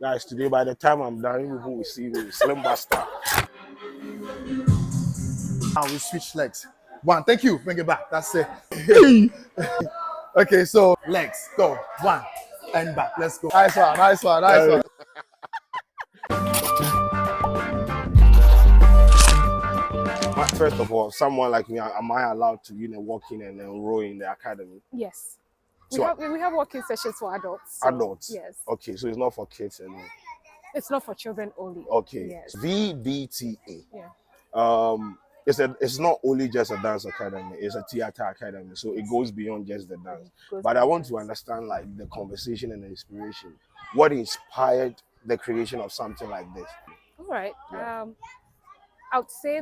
Guys, today by the time I'm done, you will see me Slim Buster. Now we switch legs. One, thank you. Bring it back. That's it. Okay, so legs. Go. One. And back. Let's go. Nice one, nice one, nice one. First of all, someone like me, am I allowed to, walk in and enroll in the academy? Yes. So we have working sessions for adults. So, adults? Yes. Okay, so it's not for kids anymore. It's not for children only. Okay. Yes. VBTA. Yeah. It's not only just a dance academy, it's a theater academy. So it goes beyond just the dance. But I want to understand like the conversation and the inspiration. What inspired the creation of something like this? All right. Yeah. I would say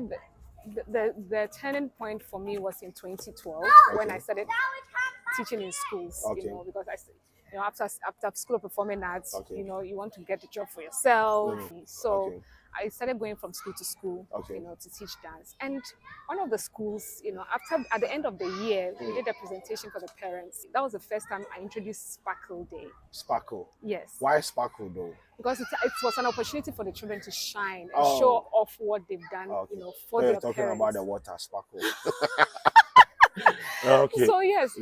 the turning point for me was in 2012 when I started teaching in schools. Because after School of Performing Arts, you want to get a job for yourself. So I started going from school to school, to teach dance. And one of the schools, at the end of the year, we did a presentation for the parents. That was the first time I introduced Sparkle Day. Sparkle? Yes. Why Sparkle though? Because it was an opportunity for the children to shine and show off what they've done, for their talking parents. About the water sparkle. Okay. So yes.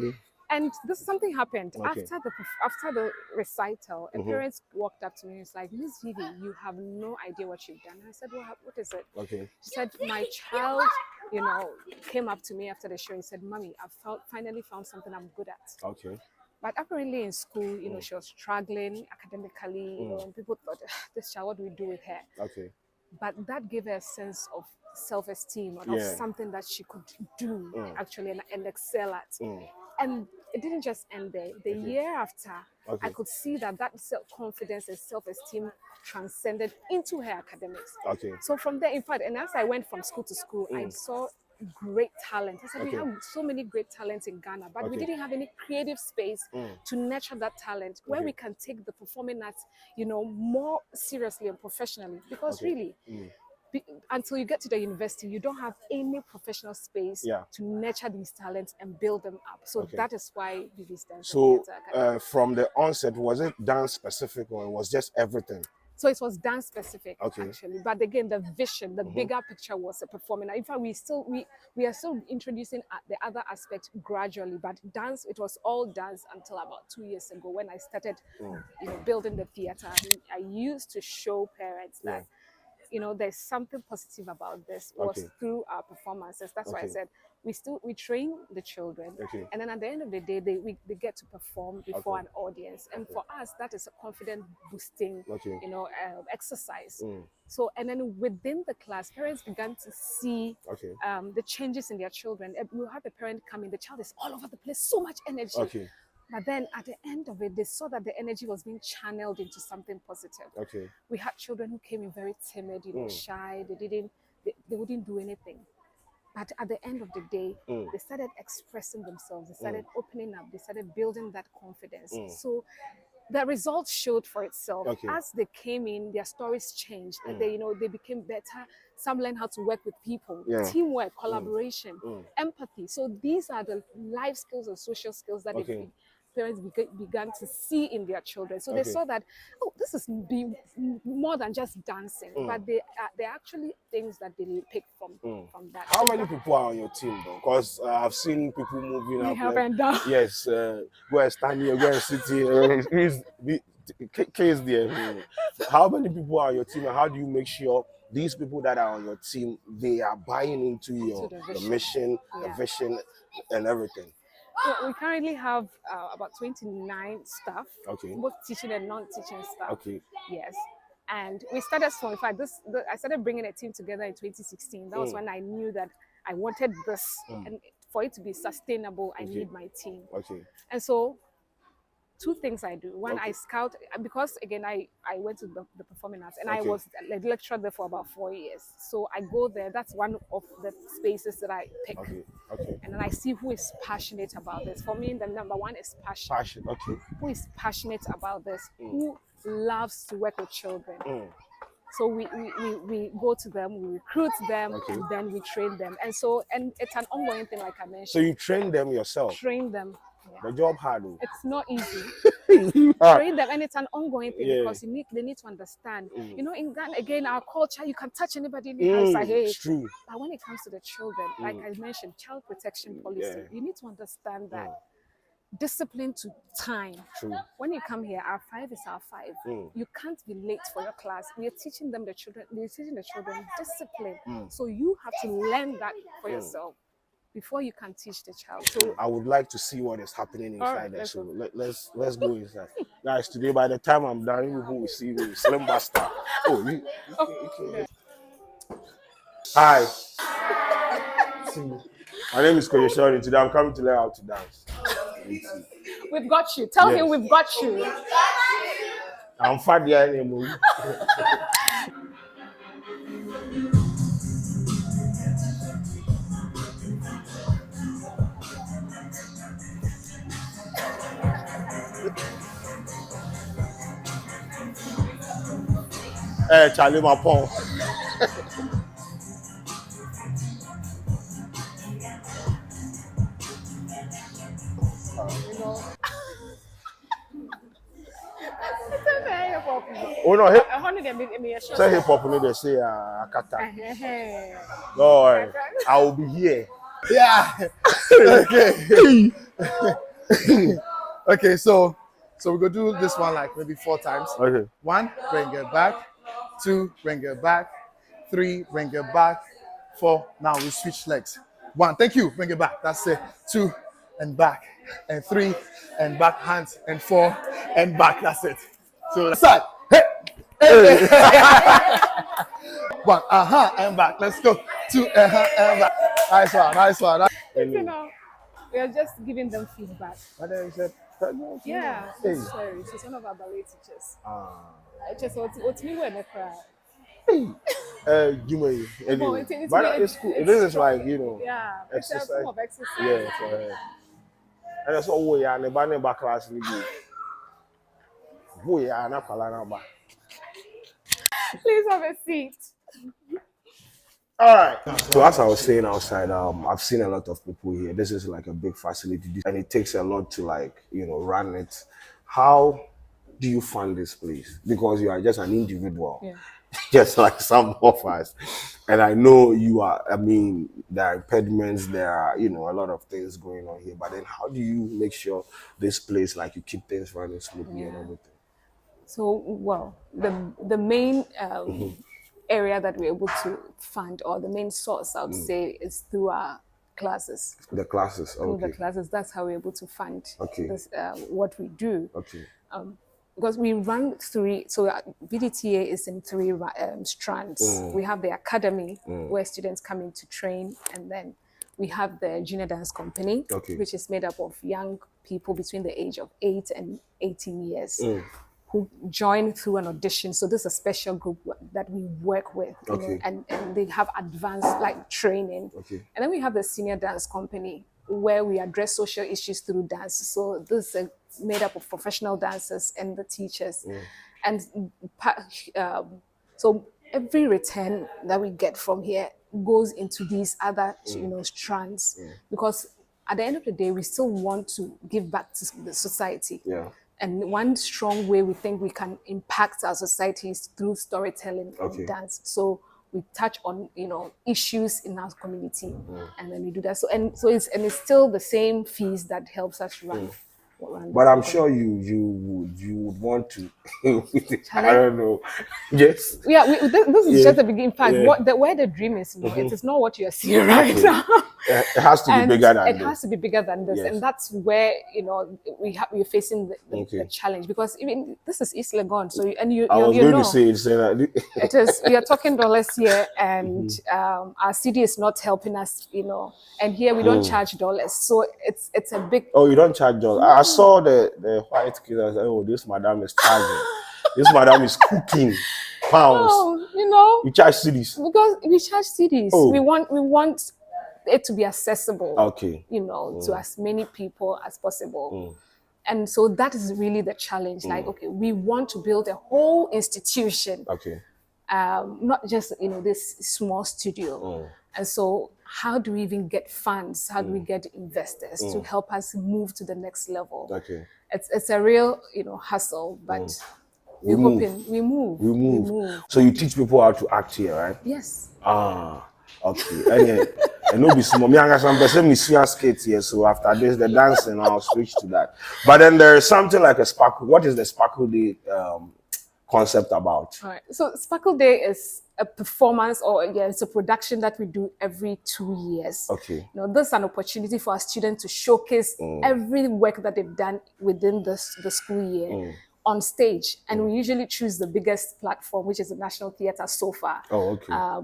And something happened after the recital. A parent walked up to me and was like, "Miss Vivie, you have no idea what you've done." I said, "Well, what is it?" Okay. She said, "My child, came up to me after the show and said, 'Mommy, I've finally found something I'm good at.'" Okay. But apparently in school, she was struggling academically. And people thought, "This child, what do we do with her?" Okay. But that gave her a sense of self-esteem and of something that she could do actually and excel at. And it didn't just end there. The year after, I could see that self-confidence and self-esteem transcended into her academics. Okay. So from there, in fact, and as I went from school to school, I saw great talent. I said, we have so many great talents in Ghana, but we didn't have any creative space to nurture that talent where we can take the performing arts, more seriously and professionally. Because really, until you get to the university, you don't have any professional space to nurture these talents and build them up. So that is why Vivie stands. So from the onset, was it dance specific or it was just everything? So it was dance specific, actually. But again, the vision, the bigger picture was a performing. In fact, we are still introducing the other aspect gradually. But dance, it was all dance until about 2 years ago when I started, building the theater. I used to show parents that, there's something positive about this was through our performances. That's why I said we train the children, and then at the end of the day, they get to perform before an audience. And for us, that is a confident boosting, exercise. So, and then within the class, parents began to see the changes in their children. We'll have a parent come in, the child is all over the place, so much energy. But then at the end of it, they saw that the energy was being channeled into something positive. We had children who came in very timid, shy. They wouldn't do anything. But at the end of the day, they started expressing themselves. They started opening up. They started building that confidence. So the results showed for itself. As they came in, their stories changed. And they became better. Some learned how to work with people, teamwork, collaboration, empathy. So these are the life skills and social skills that parents began to see in their children. So they saw that, this is more than just dancing, but they're actually things that they pick from that. How many people are on your team though? Because I've seen people moving up. Up and down. Yes, go and stand here, go and sit here. Case there. How many people are on your team, and how do you make sure these people that are on your team, they are buying into the mission, the vision, and everything? So we currently have about 29 staff, both teaching and non-teaching staff. Yes. And we started small. In fact, I started bringing a team together in 2016. That was when I knew that I wanted this. And for it to be sustainable, I need my team. And so, two things I do. One, I scout, because again, I went to the performing arts and I was a lecturer there for about 4 years. So I go there. That's one of the spaces that I pick. And then I see who is passionate about this. For me, the number one is passion. Who is passionate about this? Who loves to work with children? So we go to them, we recruit them, and then we train them. And it's an ongoing thing, like I mentioned. So you train them yourself? Train them. The job hard. It's not easy. Hard. Train them, and it's an ongoing thing because they need to understand. You know, in Ghana, again, our culture, you can touch anybody in the house. Like, hey. It's true. But when it comes to the children, like I mentioned, child protection policy, you need to understand that discipline to time. True. When you come here, our 5 is our 5. You can't be late for your class. We are teaching them we're teaching the children discipline. So you have to learn that for yourself before you can teach the child. So I would like to see what is happening inside right, there. So let's go inside. Guys, today by the time I'm done, you will see me Slim Buster. Oh, you okay. Hi. My name is Sheldon. Today I'm coming to learn how to dance. We've got you. Tell him we've got you. I'm fat there anymore. Hey, Charlie, my paw. Oh no, say hip hop, they say akata. Lord, I will be here. Yeah. Okay. Okay, so we're gonna do this one like maybe 4 times. Okay. 1, bring it back. 2, bring it back. 3, bring it back. 4, now we switch legs. 1, thank you, bring it back. That's it. 2, and back. And 3, and back hands. And 4, and back. That's it. So side. Hey. Hey. 1, and back. Let's go. 2, and back. Nice one. You know, we are just giving them feedback. But then he said, yeah, hey. sorry. She's one of our ballet teachers. I just what's me when I cry. Anyway, it's but really- it's cool. This is like, you know, Yeah, it's a exercise. form of exercise. Yeah, for her. And that's all we are. The banner back class we do. We are not calling. Please have a seat. All right. So as I was saying outside, I've seen a lot of people here. This is like a big facility, and it takes a lot to run it. How do you fund this place? Because you are just an individual, just like some of us. And I know you are. I mean, there are impediments. There are a lot of things going on here. But then, how do you make sure this place, like, you keep things running smoothly and everything? So, well, the main area that we're able to fund, or the main source, I would say, is through our classes. The classes, okay. Through the classes, that's how we're able to fund this, what we do. Okay. Because we run 3, so VDTA is in 3 strands. We have the academy where students come in to train, and then we have the junior dance company, which is made up of young people between the age of 8 and 18 years. Who join through an audition. So this is a special group that we work with, you know, and they have advanced training. And then we have the senior dance company where we address social issues through dance. So this is made up of professional dancers and the teachers. And so every return that we get from here goes into these other strands, because at the end of the day, we still want to give back to the society. And one strong way we think we can impact our society is through storytelling and dance. So we touch on issues in our community, and then we do that. So it's still the same fees that helps us run. But I'm sure you would want to. I don't know. Yes. Yeah, this is just the beginning. In fact, where the dream is, it is not what you are seeing right now. It has to be bigger than this. It has to be bigger than this, and that's where we're facing the challenge, because even this is East Legon. So I was going to say that. It is. We are talking dollars here, and our CD is not helping us. And here we don't charge dollars, so it's a big. Oh, you don't charge dollars. I saw the white kid. I said, "Oh, this madam is charging. This madam is cooking pounds." Oh, we charge CDs because we charge CDs. Oh. We want it to be accessible. Okay. To as many people as possible. And so that is really the challenge. We want to build a whole institution. Okay. Not just this small studio. And so how do we even get funds? How do we get investors to help us move to the next level? Okay. It's a real, hustle, but we're move. hoping we move. We move. So you teach people how to act here, right? Yes. Ah, okay. And no be small. Me and some person me see skate here. So after this, the dancing, I'll switch to that. But then there is something like a sparkle. What is the Sparkle Day concept about? All right. So Sparkle Day is a performance, or it's a production that we do every 2 years. Okay. This is an opportunity for our students to showcase every work that they've done within the school year on stage. And we usually choose the biggest platform, which is the National Theatre so far,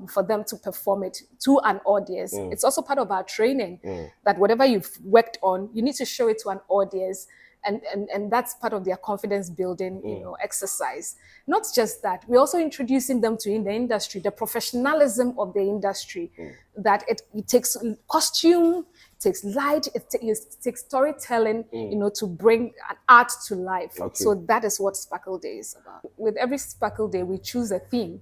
for them to perform it to an audience. It's also part of our training that whatever you've worked on, you need to show it to an audience. And that's part of their confidence building, exercise. Not just that, we're also introducing them to in the industry, the professionalism of the industry, that it takes costume, it takes light, it takes storytelling, to bring an art to life. Okay. So that is what Sparkle Day is about. With every Sparkle Day, we choose a theme.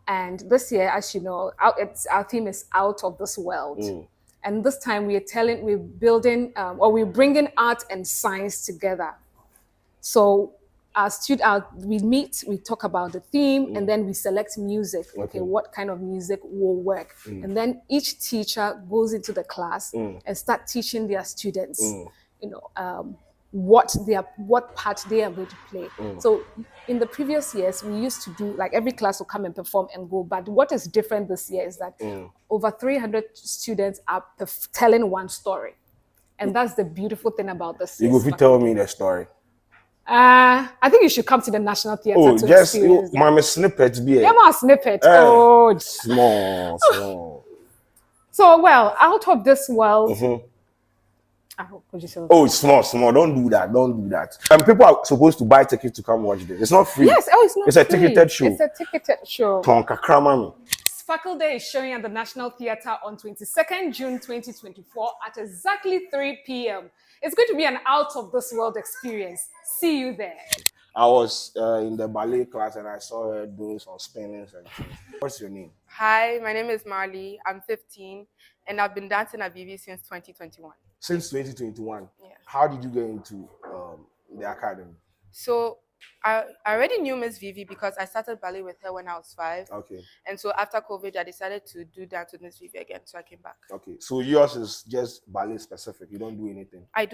And this year, as you know, our theme is Out of This World. And this time we're bringing art and science together. So we meet, we talk about the theme, and then we select music. Okay, what kind of music will work? And then each teacher goes into the class and start teaching their students, what part they are going to play. So in the previous years, we used to do like every class will come and perform and go. But what is different this year is that over 300 students are telling one story. And that's the beautiful thing about this. You go tell me the story. I think you should come to the National Theatre to just experience that. Mama snippet be. Yeah, my snippet. Small. So, Out of This World. It's small. Don't do that. And people are supposed to buy tickets to come watch this. It's not free. Yes, it's not free. It's a ticketed show. Sparkle Day is showing at the National Theatre on 22nd June 2024 at exactly 3 p.m. It's going to be an out of this world experience. See you there. I was in the ballet class and I saw her doing some spinnings and things. What's your name? Hi, my name is Marley. I'm 15 and I've been dancing at Vivie since 2021. Since 2021? Yeah. How did you get into the academy? So I already knew Miss Vivie because I started ballet with her when I was 5. Okay. And so after COVID, I decided to do dance with Miss Vivie again. So I came back. Okay. So yours is just ballet specific. You don't do anything? I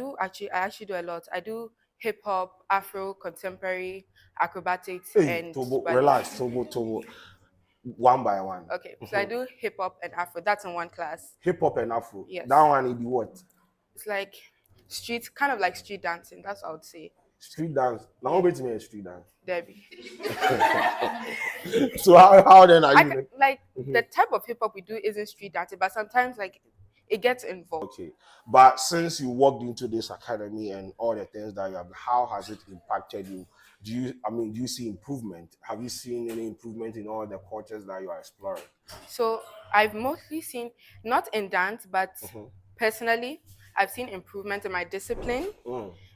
actually do a lot. I do hip hop, Afro, contemporary, acrobatics, and Tobo, ballet. relax, Tobo. One by one. Okay. So I do hip hop and Afro. That's in one class. Hip hop and Afro. Yes. That one it be what? It's like kind of like street dancing. That's what I would say. Street dance. Now, how about me street dance? Debbie. So how then are you? The type of hip hop we do isn't street dancing, but sometimes it gets involved. Okay. But since you walked into this academy and all the things that you have, how has it impacted you? Do you see improvement? Have you seen any improvement in all the cultures that you are exploring? So I've mostly seen, not in dance, but personally, I've seen improvement in my discipline.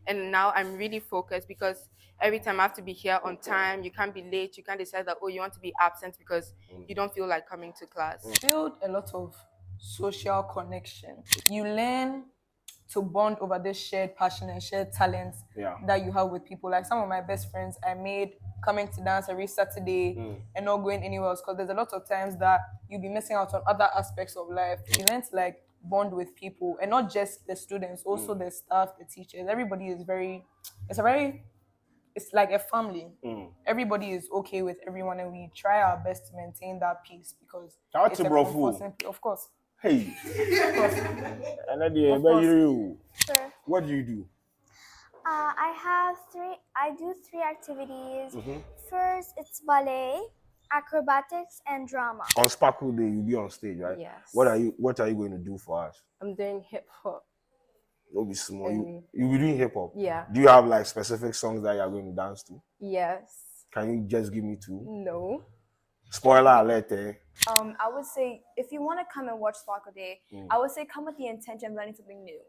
And now I'm really focused because every time I have to be here on time. You can't be late. You can't decide that, you want to be absent because you don't feel like coming to class. Build a lot of social connection. You learn to bond over this shared passion and shared talent that you have with people. Like some of my best friends I made coming to dance every Saturday and not going anywhere else, because there's a lot of times that you'll be missing out on other aspects of life. You learn to bond with people, and not just the students, also the staff, the teachers. Everybody is it's like a family. Everybody is okay with everyone, and we try our best to maintain that peace because it's a of course. Hey. And then what do you do? I do 3 activities. First, it's ballet, acrobatics, and drama. On Sparkle Day, you'll be on stage, right? Yes. What are you going to do for us? I'm doing hip hop. Don't be small. You be doing hip hop? Yeah. Do you have specific songs that you are going to dance to? Yes. Can you just give me 2? No. Spoiler alert, eh? I would say if you want to come and watch Sparkle Day, I would say come with the intention of learning something new.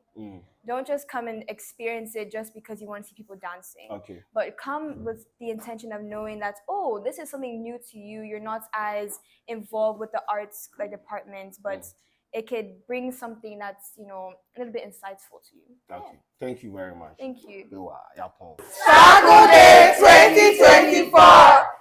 Don't just come and experience it just because you want to see people dancing. Okay. But come with the intention of knowing that, this is something new to you. You're not as involved with the arts department, but it could bring something that's, you know, a little bit insightful to you. Okay. Yeah. Thank you very much. Thank you. Sparkle Day 2024.